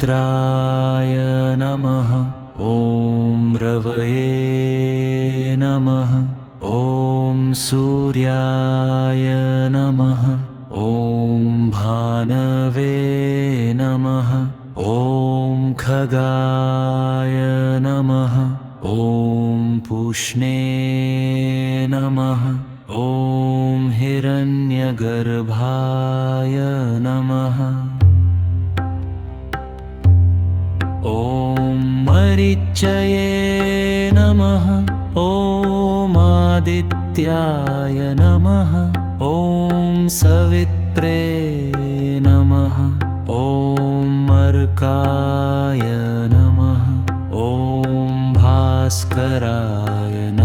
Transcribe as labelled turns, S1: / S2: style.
S1: मित्राय नमः। ॐ रवये नमः। ॐ सूर्याय नमः। ॐ भानवे नमः। ॐ खगाय नमः। ॐ पूष्णे नमः। ॐ हिरण्यगर्भाय नमः। ॐ मरीचये नमः। ॐ आदित्याय नमः। ॐ सवित्रे नमः। ॐ अर्काय नमः। ॐ भास्कराय नमः।